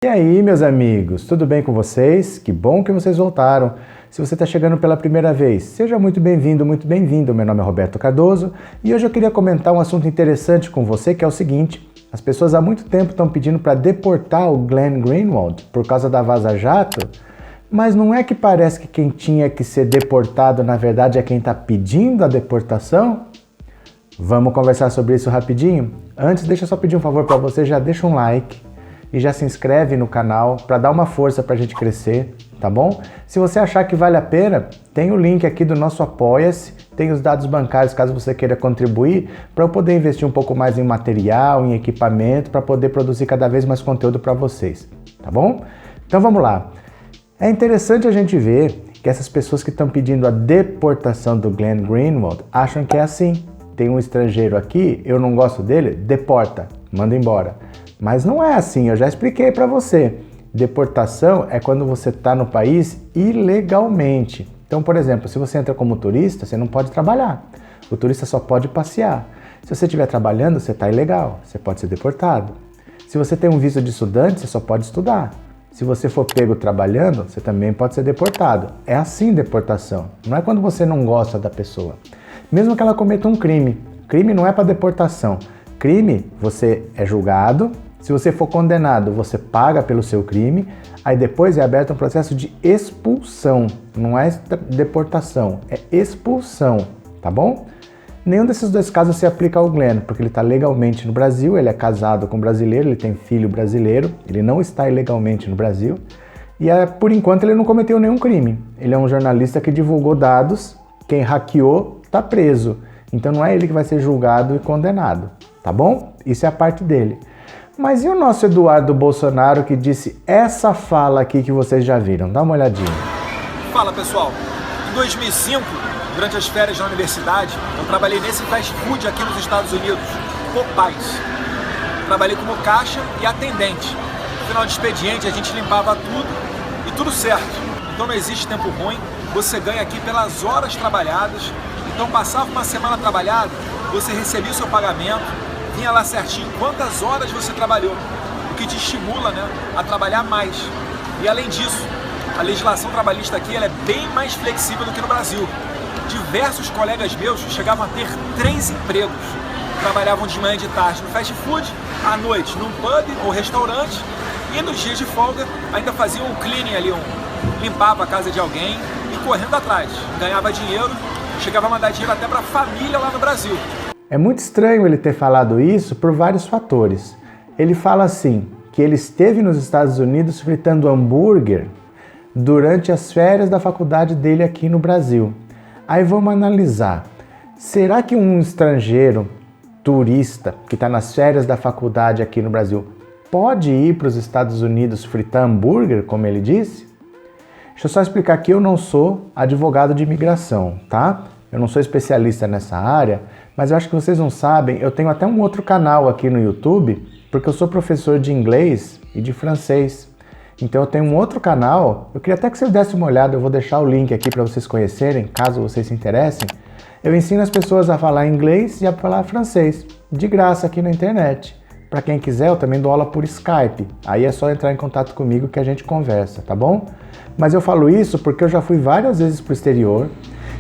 E aí, meus amigos, tudo bem com vocês? Que bom que vocês voltaram. Se você está chegando pela primeira vez, seja muito bem-vindo, muito bem-vindo. Meu nome é Roberto Cardoso e hoje eu queria comentar um assunto interessante com você, que é o seguinte: as pessoas há muito tempo estão pedindo para deportar o Glenn Greenwald por causa da Vaza Jato, mas não é que parece que quem tinha que ser deportado, na verdade, é quem está pedindo a deportação? Vamos conversar sobre isso rapidinho? Antes, deixa eu só pedir um favor para você, já deixa um like e já se inscreve no canal para dar uma força para a gente crescer, tá bom? Se você achar que vale a pena, tem o link aqui do nosso Apoia-se, tem os dados bancários caso você queira contribuir, para eu poder investir um pouco mais em material, em equipamento, para poder produzir cada vez mais conteúdo para vocês, tá bom? Então vamos lá. É interessante a gente ver que essas pessoas que estão pedindo a deportação do Glenn Greenwald acham que é assim. Tem um estrangeiro aqui, eu não gosto dele, deporta, manda embora. Mas não é assim, eu já expliquei para você. Deportação é quando você está no país ilegalmente. Então, por exemplo, se você entra como turista, você não pode trabalhar. O turista só pode passear. Se você estiver trabalhando, você está ilegal, você pode ser deportado. Se você tem um visto de estudante, você só pode estudar. Se você for pego trabalhando, você também pode ser deportado. É assim deportação. Não é quando você não gosta da pessoa. Mesmo que ela cometa um crime. Crime não é para deportação. Crime, você é julgado. Se você for condenado, você paga pelo seu crime, aí depois é aberto um processo de expulsão, não é deportação, é expulsão, tá bom? Nenhum desses dois casos se aplica ao Glenn, porque ele está legalmente no Brasil, ele é casado com um brasileiro, ele tem filho brasileiro, ele não está ilegalmente no Brasil, e por enquanto ele não cometeu nenhum crime. Ele é um jornalista que divulgou dados, quem hackeou está preso, então não é ele que vai ser julgado e condenado, tá bom? Isso é a parte dele. Mas e o nosso Eduardo Bolsonaro que disse essa fala aqui que vocês já viram? Dá uma olhadinha. Fala pessoal, em 2005, durante as férias na universidade, eu trabalhei nesse fast food aqui nos Estados Unidos, Popeyes. Trabalhei como caixa e atendente. No final de expediente a gente limpava tudo e tudo certo. Então não existe tempo ruim, você ganha aqui pelas horas trabalhadas. Então passava uma semana trabalhada, você recebia o seu pagamento, vinha lá certinho quantas horas você trabalhou, o que te estimula, né, a trabalhar mais. E além disso, a legislação trabalhista aqui ela é bem mais flexível do que no Brasil. Diversos colegas meus chegavam a ter 3 empregos. Trabalhavam de manhã e de tarde no fast food, à noite num pub ou restaurante, e nos dias de folga ainda faziam um cleaning ali, limpava a casa de alguém e correndo atrás. Ganhava dinheiro, chegava a mandar dinheiro até para a família lá no Brasil. É muito estranho ele ter falado isso por vários fatores. Ele fala assim, que ele esteve nos Estados Unidos fritando hambúrguer durante as férias da faculdade dele aqui no Brasil. Aí vamos analisar. Será que um estrangeiro, turista, que está nas férias da faculdade aqui no Brasil, pode ir para os Estados Unidos fritar hambúrguer, como ele disse? Deixa eu só explicar que eu não sou advogado de imigração, tá? Eu não sou especialista nessa área, mas eu acho que vocês não sabem, eu tenho até um outro canal aqui no YouTube, porque eu sou professor de inglês e de francês. Então eu tenho um outro canal, eu queria até que vocês dessem uma olhada, eu vou deixar o link aqui para vocês conhecerem, caso vocês se interessem. Eu ensino as pessoas a falar inglês e a falar francês, de graça aqui na internet. Para quem quiser, eu também dou aula por Skype, aí é só entrar em contato comigo que a gente conversa, tá bom? Mas eu falo isso porque eu já fui várias vezes para o exterior,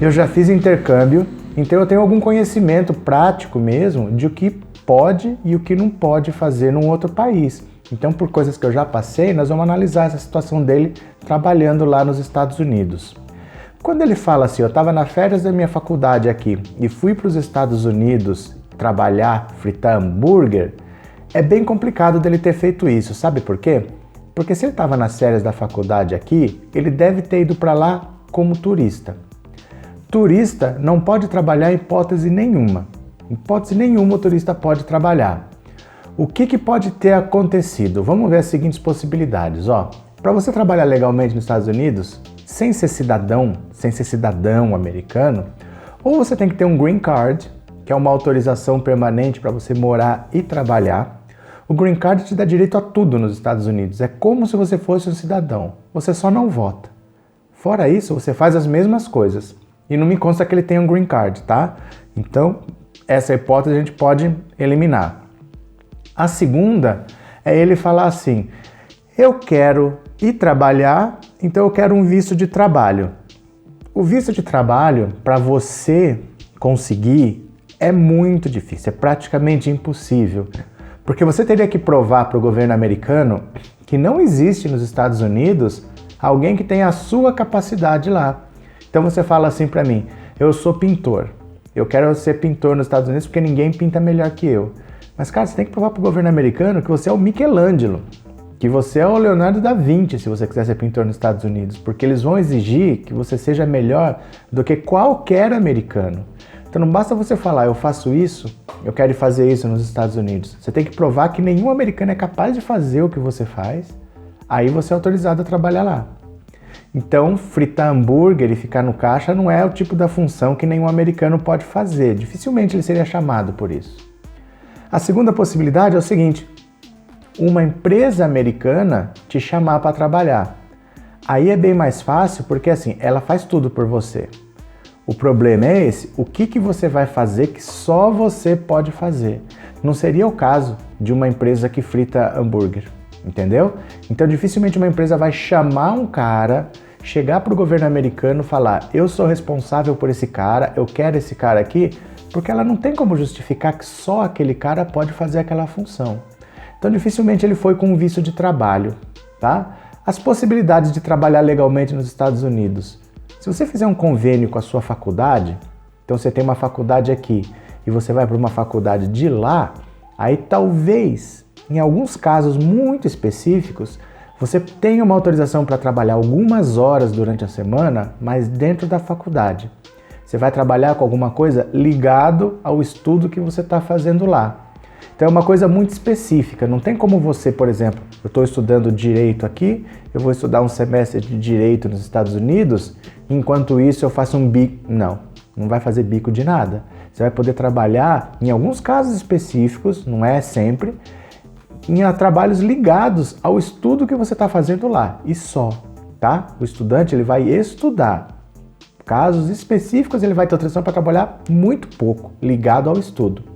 eu já fiz intercâmbio, então eu tenho algum conhecimento prático mesmo de o que pode e o que não pode fazer num outro país. Então, por coisas que eu já passei, nós vamos analisar essa situação dele trabalhando lá nos Estados Unidos. Quando ele fala assim, eu estava nas férias da minha faculdade aqui e fui para os Estados Unidos trabalhar, fritar hambúrguer, é bem complicado dele ter feito isso. Sabe por quê? Porque se ele estava nas férias da faculdade aqui, ele deve ter ido para lá como turista. Turista não pode trabalhar em hipótese nenhuma. Em hipótese nenhuma o turista pode trabalhar. O que pode ter acontecido? Vamos ver as seguintes possibilidades. Para você trabalhar legalmente nos Estados Unidos, sem ser cidadão americano, ou você tem que ter um green card, que é uma autorização permanente para você morar e trabalhar. O green card te dá direito a tudo nos Estados Unidos. É como se você fosse um cidadão. Você só não vota. Fora isso, você faz as mesmas coisas. E não me consta que ele tenha um green card, tá? Então, essa hipótese a gente pode eliminar. A segunda é ele falar assim, Eu quero ir trabalhar, então eu quero um visto de trabalho. O visto de trabalho, para você conseguir, é muito difícil, é praticamente impossível. Porque você teria que provar para o governo americano que não existe nos Estados Unidos alguém que tenha a sua capacidade lá. Então você fala assim para mim, eu sou pintor, eu quero ser pintor nos Estados Unidos porque ninguém pinta melhor que eu. Mas cara, você tem que provar para o governo americano que você é o Michelangelo, que você é o Leonardo da Vinci, se você quiser ser pintor nos Estados Unidos, porque eles vão exigir que você seja melhor do que qualquer americano. Então não basta você falar, eu faço isso, eu quero fazer isso nos Estados Unidos. Você tem que provar que nenhum americano é capaz de fazer o que você faz, aí você é autorizado a trabalhar lá. Então, fritar hambúrguer e ficar no caixa não é o tipo da função que nenhum americano pode fazer. Dificilmente ele seria chamado por isso. A segunda possibilidade é o seguinte, uma empresa americana te chamar para trabalhar. Aí é bem mais fácil porque assim, ela faz tudo por você. O problema é esse, o que você vai fazer que só você pode fazer. Não seria o caso de uma empresa que frita hambúrguer, entendeu? Então dificilmente uma empresa vai chamar um cara, chegar para o governo americano e falar, eu sou responsável por esse cara, eu quero esse cara aqui, porque ela não tem como justificar que só aquele cara pode fazer aquela função. Então dificilmente ele foi com um visto de trabalho, tá? As possibilidades de trabalhar legalmente nos Estados Unidos. Se você fizer um convênio com a sua faculdade, então você tem uma faculdade aqui e você vai para uma faculdade de lá, aí talvez, em alguns casos muito específicos, você tenha uma autorização para trabalhar algumas horas durante a semana, mas dentro da faculdade. Você vai trabalhar com alguma coisa ligado ao estudo que você está fazendo lá. Então é uma coisa muito específica, não tem como você, por exemplo, eu estou estudando Direito aqui, eu vou estudar um semestre de Direito nos Estados Unidos, enquanto isso eu faço um bico. Não vai fazer bico de nada. Você vai poder trabalhar, em alguns casos específicos, não é sempre, em trabalhos ligados ao estudo que você está fazendo lá, e só, tá? O estudante ele vai estudar. Casos específicos ele vai ter autorização para trabalhar muito pouco, ligado ao estudo.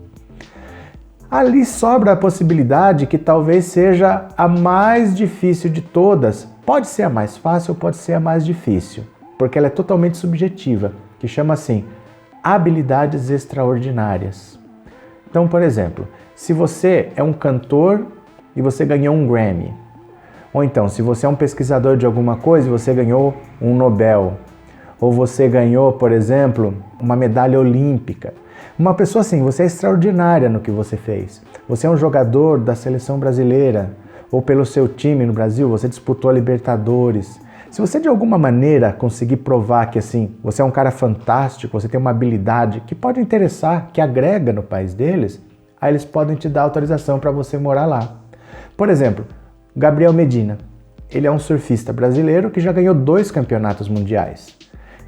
Ali sobra a possibilidade que talvez seja a mais difícil de todas. Pode ser a mais fácil ou pode ser a mais difícil, porque ela é totalmente subjetiva, que chama assim, habilidades extraordinárias. Então, por exemplo, se você é um cantor e você ganhou um Grammy, ou então se você é um pesquisador de alguma coisa e você ganhou um Nobel, ou você ganhou, por exemplo, uma medalha olímpica. Uma pessoa assim, você é extraordinária no que você fez. Você é um jogador da seleção brasileira, ou pelo seu time no Brasil, você disputou a Libertadores. Se você de alguma maneira conseguir provar que assim, você é um cara fantástico, você tem uma habilidade que pode interessar, que agrega no país deles, aí eles podem te dar autorização para você morar lá. Por exemplo, Gabriel Medina, ele é um surfista brasileiro que já ganhou 2 campeonatos mundiais.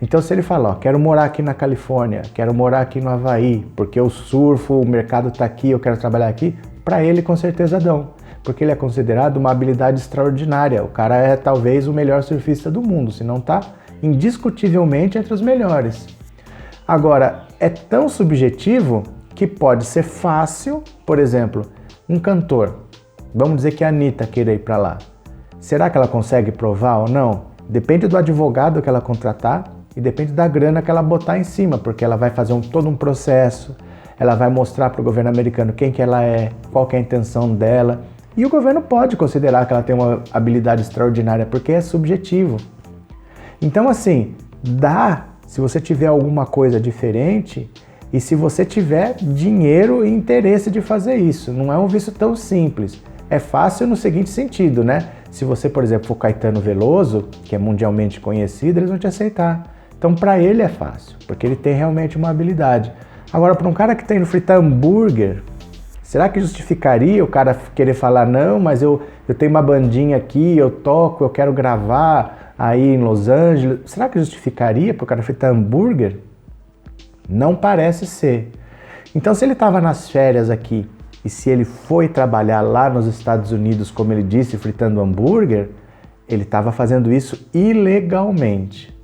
Então se ele fala, ó, quero morar aqui na Califórnia, quero morar aqui no Havaí, porque eu surfo, o mercado está aqui, eu quero trabalhar aqui, para ele com certeza dão, porque ele é considerado uma habilidade extraordinária. O cara é talvez o melhor surfista do mundo, se não está indiscutivelmente entre os melhores. Agora, é tão subjetivo que pode ser fácil, por exemplo, um cantor, vamos dizer que a Anitta queira ir para lá. Será que ela consegue provar ou não? Depende do advogado que ela contratar, e depende da grana que ela botar em cima, porque ela vai fazer todo um processo, ela vai mostrar para o governo americano quem que ela é, qual que é a intenção dela, e o governo pode considerar que ela tem uma habilidade extraordinária, porque é subjetivo. Então assim, dá se você tiver alguma coisa diferente e se você tiver dinheiro e interesse de fazer isso. Não é um visto tão simples. É fácil no seguinte sentido, né? Se você, por exemplo, for Caetano Veloso, que é mundialmente conhecido, eles vão te aceitar. Então, para ele é fácil, porque ele tem realmente uma habilidade. Agora, para um cara que está indo fritar hambúrguer, será que justificaria o cara querer falar, não, mas eu tenho uma bandinha aqui, eu toco, eu quero gravar aí em Los Angeles. Será que justificaria para o cara fritar hambúrguer? Não parece ser. Então, se ele estava nas férias aqui e se ele foi trabalhar lá nos Estados Unidos, como ele disse, fritando hambúrguer, ele estava fazendo isso ilegalmente.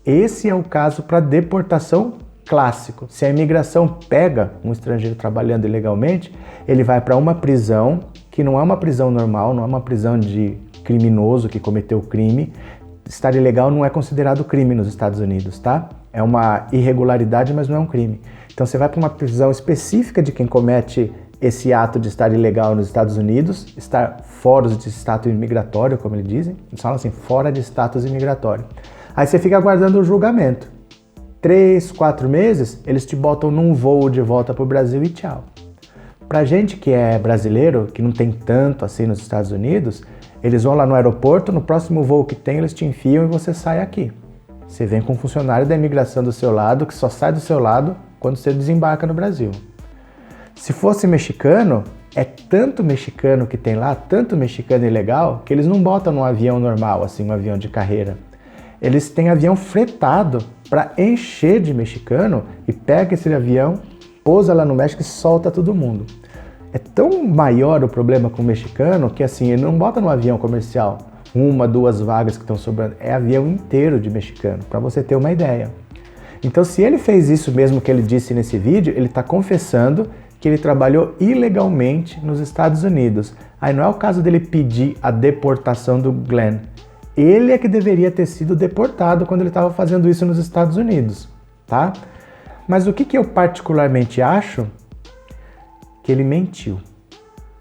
Esse é o caso para deportação clássico. Se a imigração pega um estrangeiro trabalhando ilegalmente, ele vai para uma prisão que não é uma prisão normal, não é uma prisão de criminoso que cometeu o crime. Estar ilegal não é considerado crime nos Estados Unidos, tá? É uma irregularidade, mas não é um crime. Então você vai para uma prisão específica de quem comete esse ato de estar ilegal nos Estados Unidos, estar fora de status imigratório, como eles dizem. Eles falam assim, fora de status imigratório. Aí você fica aguardando o julgamento. 3, 4 meses, eles te botam num voo de volta para o Brasil e tchau. Pra gente que é brasileiro, que não tem tanto assim nos Estados Unidos, eles vão lá no aeroporto, no próximo voo que tem, eles te enfiam e você sai aqui. Você vem com um funcionário da imigração do seu lado, que só sai do seu lado quando você desembarca no Brasil. Se fosse mexicano, é tanto mexicano que tem lá, tanto mexicano ilegal, que eles não botam num avião normal, assim, um avião de carreira. Eles têm avião fretado para encher de mexicano e pega esse avião, pousa lá no México e solta todo mundo. É tão maior o problema com o mexicano que assim, ele não bota no avião comercial 1, 2 vagas que estão sobrando, é avião inteiro de mexicano, para você ter uma ideia. Então se ele fez isso mesmo que ele disse nesse vídeo, ele está confessando que ele trabalhou ilegalmente nos Estados Unidos. Aí não é o caso dele pedir a deportação do Glenn. Ele é que deveria ter sido deportado quando ele estava fazendo isso nos Estados Unidos, tá? Mas o que eu particularmente acho? Que ele mentiu.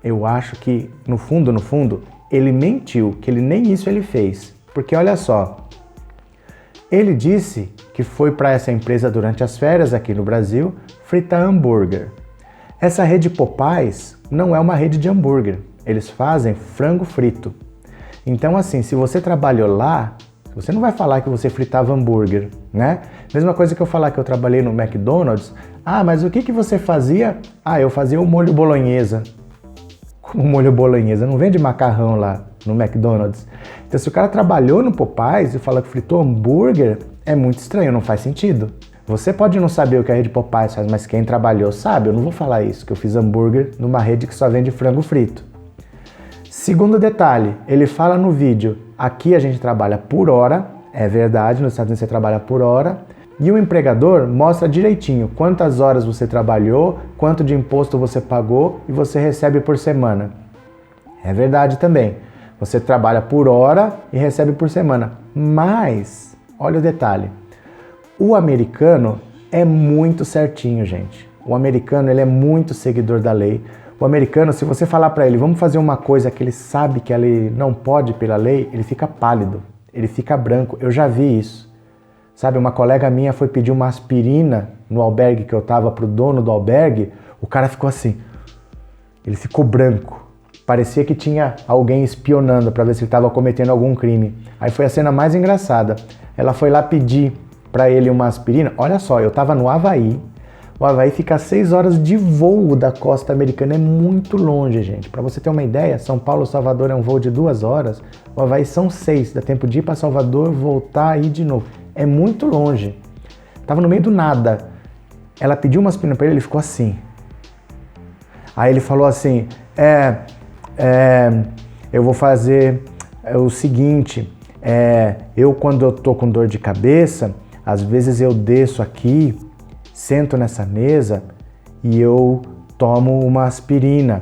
Eu acho que, no fundo, ele mentiu, que ele nem isso ele fez. Porque olha só, ele disse que foi para essa empresa durante as férias aqui no Brasil fritar hambúrguer. Essa rede Popeyes não é uma rede de hambúrguer, eles fazem frango frito. Então assim, se você trabalhou lá, você não vai falar que você fritava hambúrguer, né? Mesma coisa que eu falar que eu trabalhei no McDonald's. Ah, mas o que você fazia? Ah, eu fazia o molho bolonhesa. Como molho bolonhesa? Não vende macarrão lá no McDonald's. Então se o cara trabalhou no Popeyes e fala que fritou hambúrguer, é muito estranho, não faz sentido. Você pode não saber o que a rede Popeyes faz, mas quem trabalhou sabe. Eu não vou falar isso, que eu fiz hambúrguer numa rede que só vende frango frito. Segundo detalhe, ele fala no vídeo, aqui a gente trabalha por hora, é verdade, nos Estados Unidos você trabalha por hora, e o empregador mostra direitinho quantas horas você trabalhou, quanto de imposto você pagou e você recebe por semana. É verdade também, você trabalha por hora e recebe por semana, mas, olha o detalhe, o americano é muito certinho, gente. O americano ele é muito seguidor da lei. O americano, se você falar para ele, vamos fazer uma coisa que ele sabe que ele não pode pela lei, ele fica pálido, ele fica branco. Eu já vi isso. Sabe, uma colega minha foi pedir uma aspirina no albergue que eu tava pro dono do albergue, o cara ficou assim, ele ficou branco. Parecia que tinha alguém espionando para ver se ele estava cometendo algum crime. Aí foi a cena mais engraçada. Ela foi lá pedir para ele uma aspirina. Olha só, eu tava no Havaí. O Havaí fica a 6 horas de voo da costa americana, é muito longe, gente. Para você ter uma ideia, São Paulo-Salvador é um voo de 2 horas, o Havaí são 6, dá tempo de ir para Salvador, voltar e ir de novo. É muito longe. Tava no meio do nada. Ela pediu uma aspirina para ele, ele ficou assim. Aí ele falou assim, eu vou fazer o seguinte, eu quando eu tô com dor de cabeça, às vezes eu desço aqui, sento nessa mesa e eu tomo uma aspirina.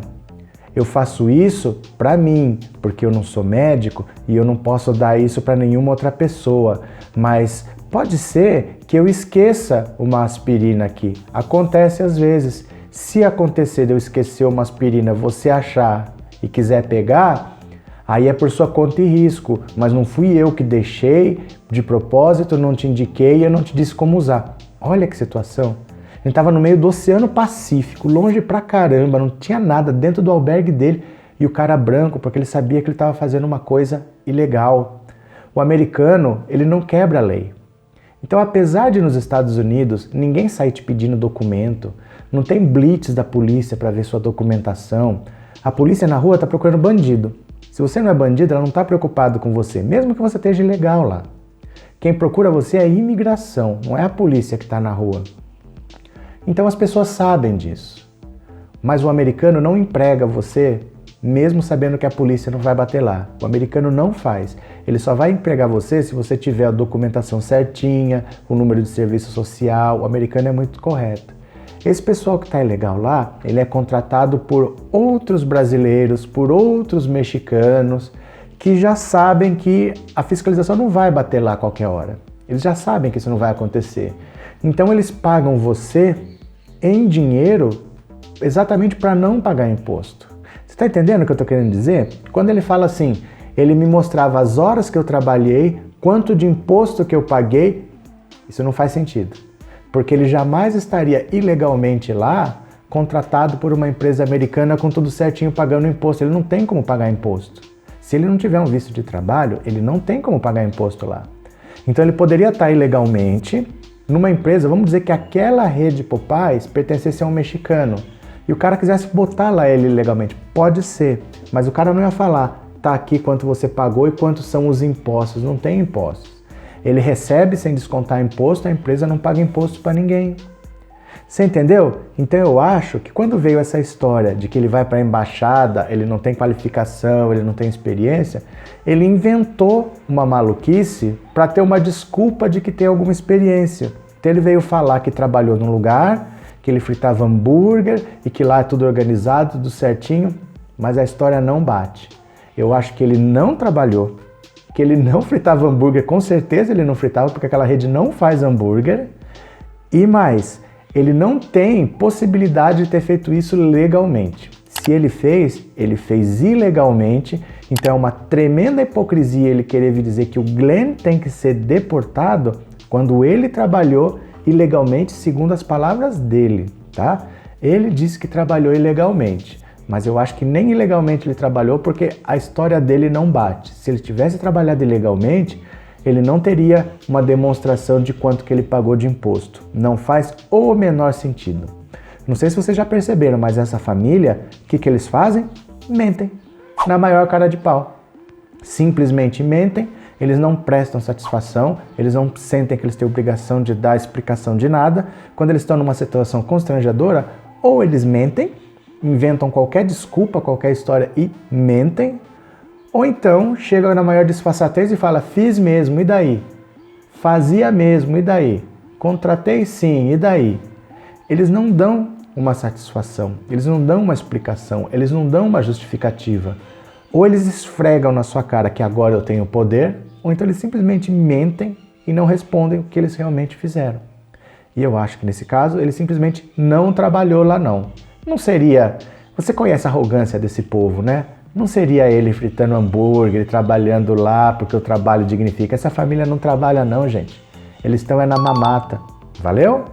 Eu faço isso para mim, porque eu não sou médico e eu não posso dar isso para nenhuma outra pessoa. Mas pode ser que eu esqueça uma aspirina aqui. Acontece às vezes. Se acontecer de eu esquecer uma aspirina, você achar e quiser pegar, aí é por sua conta e risco. Mas não fui eu que deixei de propósito, não te indiquei e eu não te disse como usar. Olha que situação. Ele estava no meio do Oceano Pacífico, longe pra caramba, não tinha nada dentro do albergue dele e o cara branco, porque ele sabia que ele estava fazendo uma coisa ilegal. O americano, ele não quebra a lei. Então, apesar de nos Estados Unidos ninguém sair te pedindo documento, não tem blitz da polícia para ver sua documentação, a polícia na rua está procurando bandido. Se você não é bandido, ela não está preocupada com você, mesmo que você esteja ilegal lá. Quem procura você é a imigração, não é a polícia que está na rua. Então as pessoas sabem disso. Mas o americano não emprega você, mesmo sabendo que a polícia não vai bater lá. O americano não faz. Ele só vai empregar você se você tiver a documentação certinha, o número de serviço social. O americano é muito correto. Esse pessoal que está ilegal lá, ele é contratado por outros brasileiros, por outros mexicanos, que já sabem que a fiscalização não vai bater lá a qualquer hora. Eles já sabem que isso não vai acontecer. Então eles pagam você em dinheiro exatamente para não pagar imposto. Você está entendendo o que eu estou querendo dizer? Quando ele fala assim, ele me mostrava as horas que eu trabalhei, quanto de imposto que eu paguei, isso não faz sentido. Porque ele jamais estaria ilegalmente lá, contratado por uma empresa americana com tudo certinho pagando imposto. Ele não tem como pagar imposto. Se ele não tiver um visto de trabalho, ele não tem como pagar imposto lá. Então ele poderia estar ilegalmente numa empresa, vamos dizer que aquela rede Popeyes pertencesse a um mexicano e o cara quisesse botar lá ele ilegalmente. Pode ser, mas o cara não ia falar, tá aqui quanto você pagou e quantos são os impostos. Não tem impostos. Ele recebe sem descontar imposto, a empresa não paga imposto para ninguém. Você entendeu? Então eu acho que quando veio essa história de que ele vai para a embaixada, ele não tem qualificação, ele não tem experiência, ele inventou uma maluquice para ter uma desculpa de que tem alguma experiência. Então ele veio falar que trabalhou num lugar, que ele fritava hambúrguer e que lá é tudo organizado, tudo certinho, mas a história não bate. Eu acho que ele não trabalhou, que ele não fritava hambúrguer, com certeza ele não fritava, porque aquela rede não faz hambúrguer, e mais, ele não tem possibilidade de ter feito isso legalmente. Se ele fez ilegalmente, então é uma tremenda hipocrisia ele querer vir dizer que o Glenn tem que ser deportado quando ele trabalhou ilegalmente, segundo as palavras dele, tá? Ele disse que trabalhou ilegalmente, mas eu acho que nem ilegalmente ele trabalhou porque a história dele não bate. Se ele tivesse trabalhado ilegalmente, ele não teria uma demonstração de quanto que ele pagou de imposto. Não faz o menor sentido. Não sei se vocês já perceberam, mas essa família, o que eles fazem? Mentem. Na maior cara de pau. Simplesmente mentem, eles não prestam satisfação, eles não sentem que eles têm obrigação de dar explicação de nada. Quando eles estão numa situação constrangedora, ou eles mentem, inventam qualquer desculpa, qualquer história e mentem, ou então chegam na maior disfarçatez e falam, fiz mesmo, e daí? Fazia mesmo, e daí? Contratei sim, e daí? Eles não dão uma satisfação, eles não dão uma explicação, eles não dão uma justificativa. Ou eles esfregam na sua cara que agora eu tenho poder, ou então eles simplesmente mentem e não respondem o que eles realmente fizeram. E eu acho que nesse caso ele simplesmente não trabalhou lá não. Não seria... Você conhece a arrogância desse povo, né? Não seria ele fritando hambúrguer, trabalhando lá porque o trabalho dignifica. Essa família não trabalha não, gente. Eles estão na mamata. Valeu?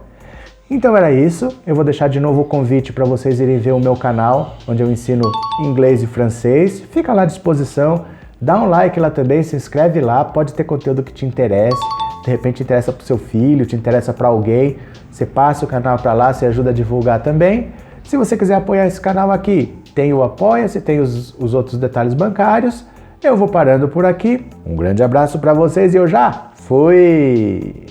Então era isso. Eu vou deixar de novo o convite para vocês irem ver o meu canal, onde eu ensino inglês e francês. Fica lá à disposição. Dá um like lá também, se inscreve lá. Pode ter conteúdo que te interesse. De repente interessa para o seu filho, te interessa para alguém. Você passa o canal para lá, você ajuda a divulgar também. Se você quiser apoiar esse canal aqui, tem o Apoia-se, tem os outros detalhes bancários. Eu vou parando por aqui. Um grande abraço para vocês e eu já fui!